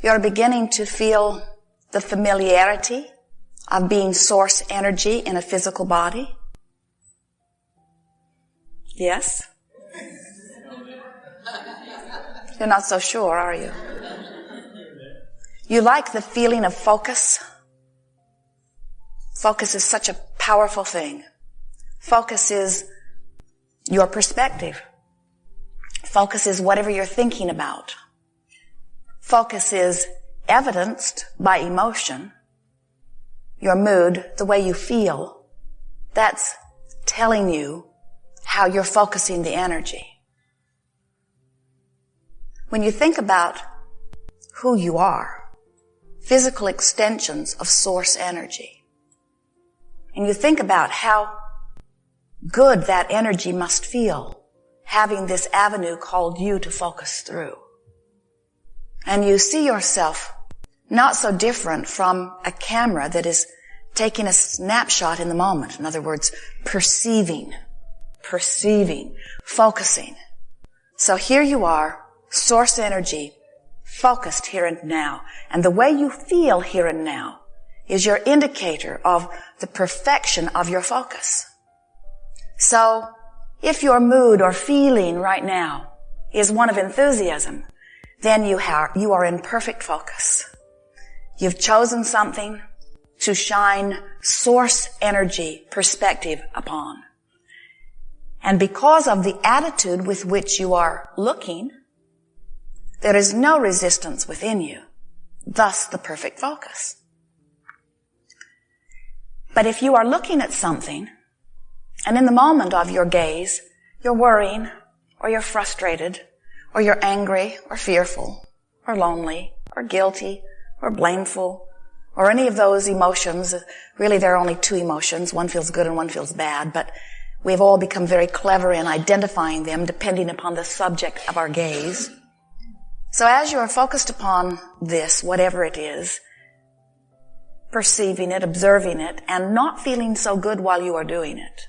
You're beginning to feel the familiarity of being source energy in a physical body. Yes? You're not so sure, are you? You like the feeling of focus? Focus is such a powerful thing. Focus is your perspective. Focus is whatever you're thinking about. Focus is evidenced by emotion. Your mood, the way you feel, that's telling you how you're focusing the energy. When you think about who you are, physical extensions of source energy, and you think about how good that energy must feel, having this avenue called you to focus through. And you see yourself not so different from a camera that is taking a snapshot in the moment. In other words, perceiving, focusing. So here you are, source energy, focused here and now. And the way you feel here and now is your indicator of the perfection of your focus. So if your mood or feeling right now is one of enthusiasm, then you are in perfect focus. You've chosen something to shine source energy perspective upon. And because of the attitude with which you are looking, there is no resistance within you. Thus the perfect focus. But if you are looking at something, and in the moment of your gaze, you're worrying, or you're frustrated, or you're angry, or fearful, or lonely, or guilty, or blameful, or any of those emotions. Really, there are only two emotions. One feels good and one feels bad, but we've all become very clever in identifying them depending upon the subject of our gaze. So as you are focused upon this, whatever it is, perceiving it, observing it, and not feeling so good while you are doing it,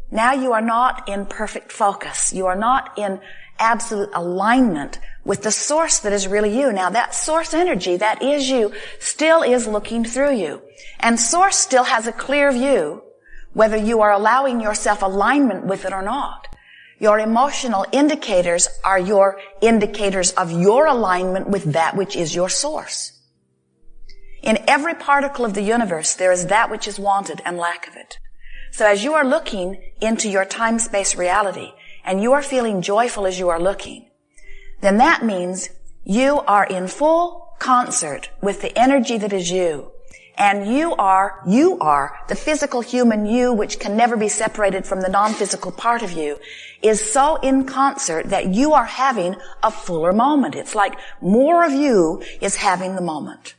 now you are not in perfect focus. You are not in absolute alignment with the source that is really you. Now that source energy, that is you, still is looking through you. And source still has a clear view, whether you are allowing yourself alignment with it or not. Your emotional indicators are your indicators of your alignment with that which is your source. In every particle of the universe, there is that which is wanted and lack of it. So as you are looking into your time-space reality, and you are feeling joyful as you are looking, then that means you are in full concert with the energy that is you. And you are the physical human you, which can never be separated from the non-physical part of you, is so in concert that you are having a fuller moment. It's like more of you is having the moment.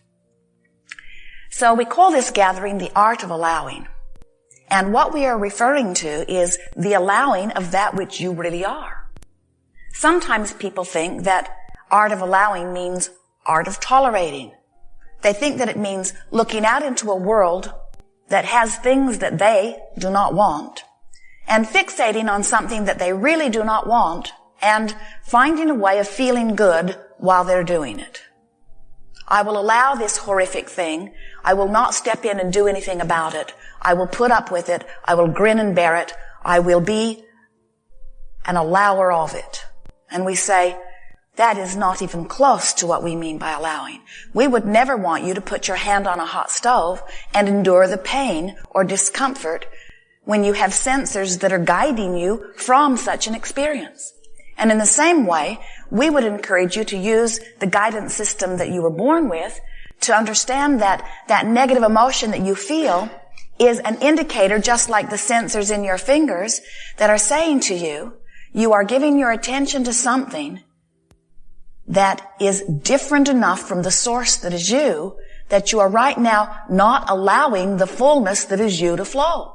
So we call this gathering the art of allowing. And what we are referring to is the allowing of that which you really are. Sometimes people think that art of allowing means art of tolerating. They think that it means looking out into a world that has things that they do not want and fixating on something that they really do not want and finding a way of feeling good while they're doing it. I will allow this horrific thing. I will not step in and do anything about it. I will put up with it. I will grin and bear it. I will be an allower of it. And we say, that is not even close to what we mean by allowing. We would never want you to put your hand on a hot stove and endure the pain or discomfort when you have sensors that are guiding you from such an experience. And in the same way, we would encourage you to use the guidance system that you were born with to understand that that negative emotion that you feel is an indicator, just like the sensors in your fingers, that are saying to you, you are giving your attention to something that is different enough from the source that is you, that you are right now not allowing the fullness that is you to flow.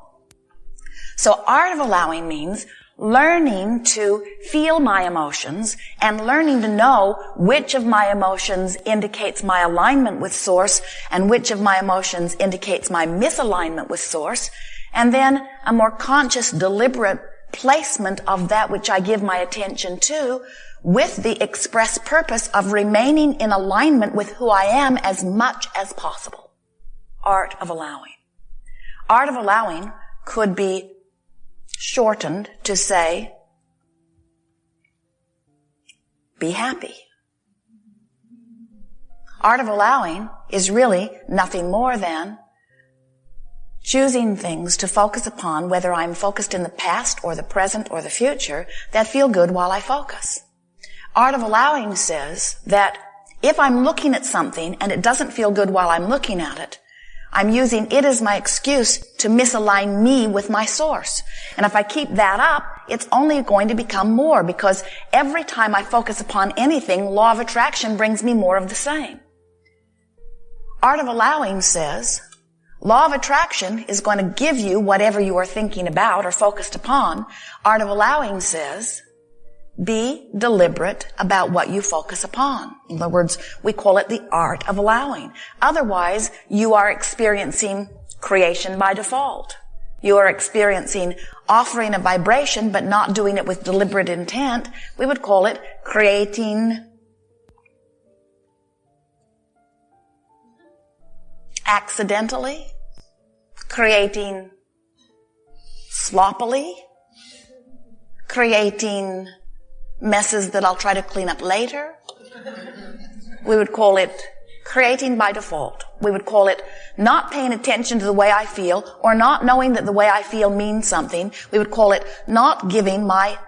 So art of allowing means learning to feel my emotions and learning to know which of my emotions indicates my alignment with source and which of my emotions indicates my misalignment with source, and then a more conscious, deliberate placement of that which I give my attention to with the express purpose of remaining in alignment with who I am as much as possible. Art of allowing. Art of allowing could be shortened to say, be happy. Art of allowing is really nothing more than choosing things to focus upon, whether I'm focused in the past or the present or the future, that feel good while I focus. Art of allowing says that if I'm looking at something and it doesn't feel good while I'm looking at it, I'm using it as my excuse to misalign me with my source. And if I keep that up, it's only going to become more, because every time I focus upon anything, law of attraction brings me more of the same. Art of allowing says, law of attraction is going to give you whatever you are thinking about or focused upon. Art of allowing says, be deliberate about what you focus upon. In other words, we call it the art of allowing. Otherwise, you are experiencing creation by default. You are experiencing offering a vibration but not doing it with deliberate intent. We would call it creating accidentally, creating sloppily, creating messes that I'll try to clean up later. We would call it creating by default. We would call it not paying attention to the way I feel, or not knowing that the way I feel means something. We would call it not giving my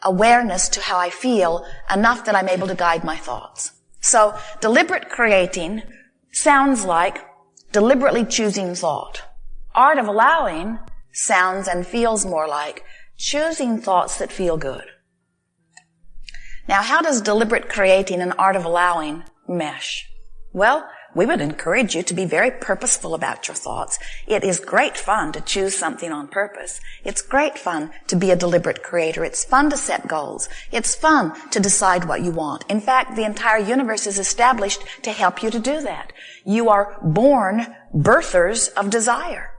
awareness to how I feel enough that I'm able to guide my thoughts. So deliberate creating sounds like deliberately choosing thought. Art of allowing sounds and feels more like choosing thoughts that feel good. Now, how does deliberate creating and art of allowing mesh? Well, we would encourage you to be very purposeful about your thoughts. It is great fun to choose something on purpose. It's great fun to be a deliberate creator. It's fun to set goals. It's fun to decide what you want. In fact, the entire universe is established to help you to do that. You are born birthers of desire.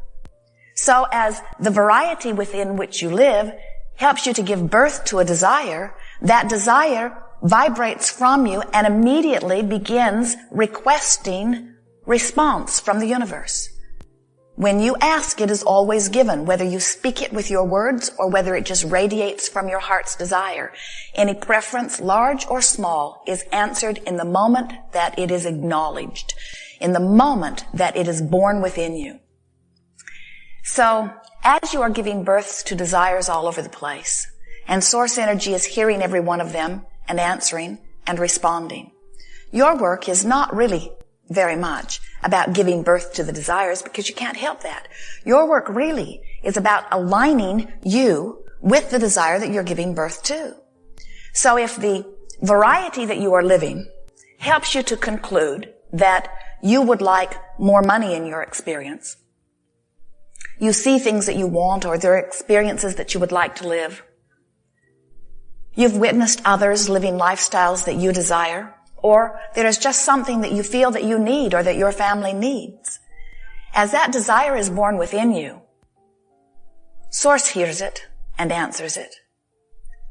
So as the variety within which you live helps you to give birth to a desire, that desire vibrates from you and immediately begins requesting response from the universe. When you ask, it is always given, whether you speak it with your words or whether it just radiates from your heart's desire. Any preference, large or small, is answered in the moment that it is acknowledged, in the moment that it is born within you. So, as you are giving birth to desires all over the place, and source energy is hearing every one of them and answering and responding, your work is not really very much about giving birth to the desires, because you can't help that. Your work really is about aligning you with the desire that you're giving birth to. So if the variety that you are living helps you to conclude that you would like more money in your experience, you see things that you want, or there are experiences that you would like to live, you've witnessed others living lifestyles that you desire, or there is just something that you feel that you need or that your family needs. As that desire is born within you, Source hears it and answers it.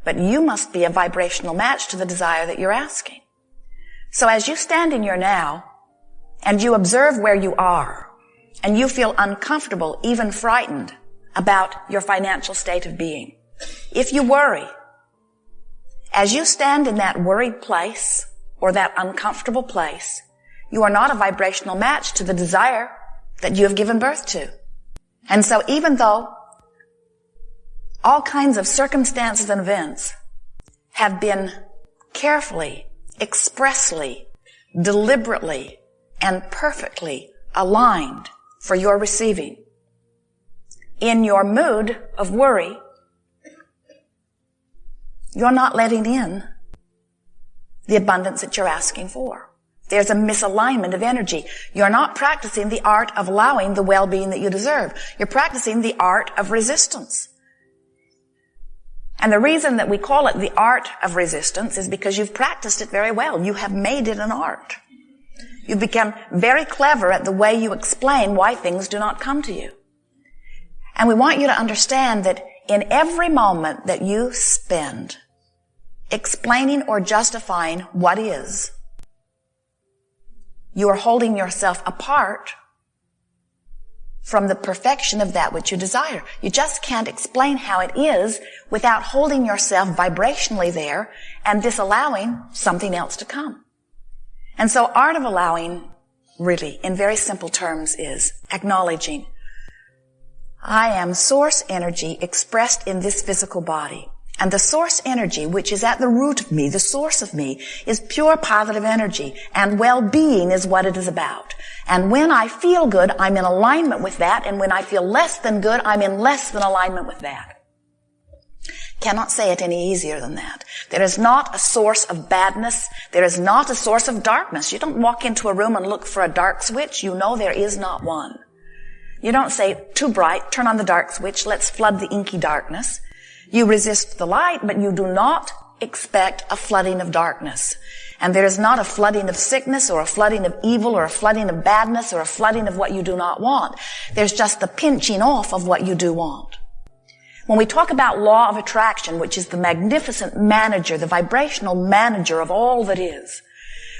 But you must be a vibrational match to the desire that you're asking. So as you stand in your now and you observe where you are, and you feel uncomfortable, even frightened about your financial state of being, if you worry, as you stand in that worried place or that uncomfortable place, you are not a vibrational match to the desire that you have given birth to. And so even though all kinds of circumstances and events have been carefully, expressly, deliberately, and perfectly aligned for your receiving, in your mood of worry, you're not letting in the abundance that you're asking for. There's a misalignment of energy. You're not practicing the art of allowing the well-being that you deserve. You're practicing the art of resistance. And the reason that we call it the art of resistance is because you've practiced it very well. You have made it an art. You've become very clever at the way you explain why things do not come to you. And we want you to understand that in every moment that you spend explaining or justifying what is. You are holding yourself apart from the perfection of that which you desire. You just can't explain how it is without holding yourself vibrationally there and disallowing something else to come. And so art of allowing, really, in very simple terms, is acknowledging, I am source energy expressed in this physical body. And the source energy, which is at the root of me, the source of me, is pure positive energy. And well-being is what it is about. And when I feel good, I'm in alignment with that. And when I feel less than good, I'm in less than alignment with that. Cannot say it any easier than that. There is not a source of badness. There is not a source of darkness. You don't walk into a room and look for a dark switch. You know there is not one. You don't say, too bright, turn on the dark switch, let's flood the inky darkness. You resist the light, but you do not expect a flooding of darkness. And there is not a flooding of sickness or a flooding of evil or a flooding of badness or a flooding of what you do not want. There's just the pinching off of what you do want. When we talk about law of attraction, which is the magnificent manager, the vibrational manager of all that is,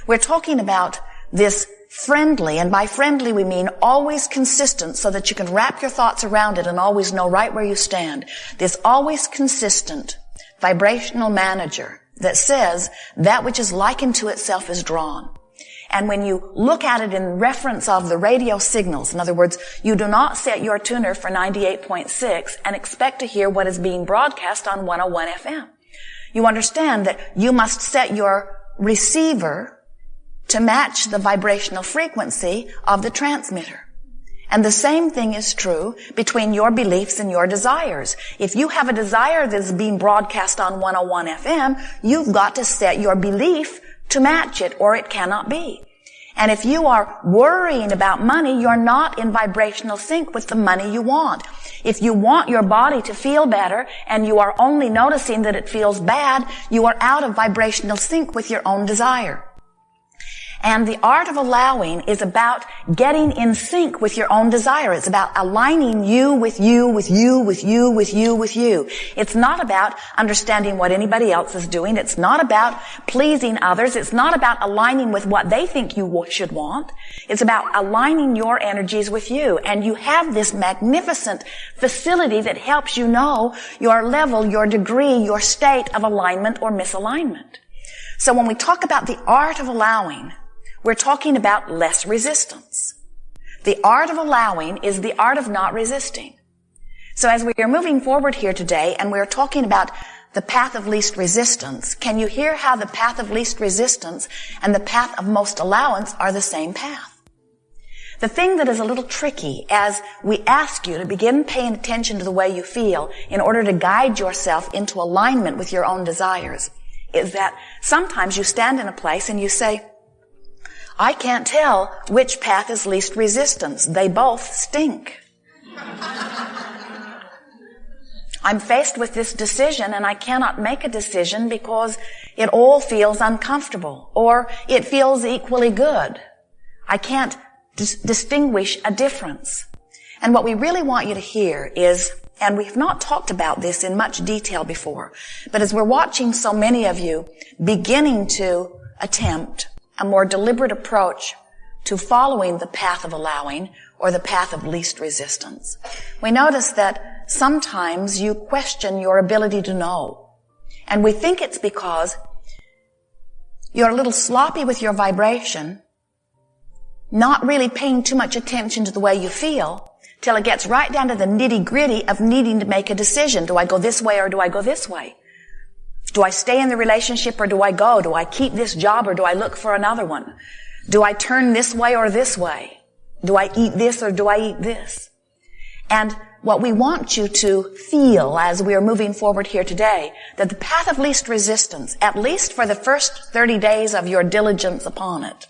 we're talking about this friendly, and by friendly we mean always consistent so that you can wrap your thoughts around it and always know right where you stand. This always consistent vibrational manager that says that which is likened to itself is drawn. And when you look at it in reference of the radio signals, in other words, you do not set your tuner for 98.6 and expect to hear what is being broadcast on 101 FM. You understand that you must set your receiver to match the vibrational frequency of the transmitter. And the same thing is true between your beliefs and your desires. If you have a desire that's being broadcast on 101 FM, you've got to set your belief to match it, or it cannot be. And if you are worrying about money, you're not in vibrational sync with the money you want. If you want your body to feel better and you are only noticing that it feels bad, you are out of vibrational sync with your own desire. And the art of allowing is about getting in sync with your own desire. It's about aligning you with you, with you, with you, with you, with you. It's not about understanding what anybody else is doing. It's not about pleasing others. It's not about aligning with what they think you should want. It's about aligning your energies with you. And you have this magnificent facility that helps you know your level, your degree, your state of alignment or misalignment. So when we talk about the art of allowing, we're talking about less resistance. The art of allowing is the art of not resisting. So as we are moving forward here today and we're talking about the path of least resistance, can you hear how the path of least resistance and the path of most allowance are the same path? The thing that is a little tricky as we ask you to begin paying attention to the way you feel in order to guide yourself into alignment with your own desires is that sometimes you stand in a place and you say, I can't tell which path is least resistance. They both stink. I'm faced with this decision and I cannot make a decision because it all feels uncomfortable or it feels equally good. I can't distinguish a difference. And what we really want you to hear is, and we have not talked about this in much detail before, but as we're watching so many of you beginning to attempt a more deliberate approach to following the path of allowing or the path of least resistance, we notice that sometimes you question your ability to know. And we think it's because you're a little sloppy with your vibration, not really paying too much attention to the way you feel, till it gets right down to the nitty-gritty of needing to make a decision. Do I go this way or do I go this way? Do I stay in the relationship or do I go? Do I keep this job or do I look for another one? Do I turn this way or this way? Do I eat this or do I eat this? And what we want you to feel as we are moving forward here today, that the path of least resistance, at least for the first 30 days of your diligence upon it,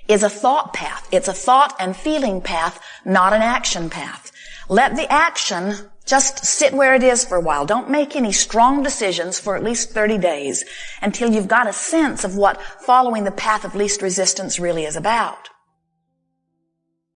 is a thought path. It's a thought and feeling path, not an action path. Let the action just sit where it is for a while. Don't make any strong decisions for at least 30 days until you've got a sense of what following the path of least resistance really is about.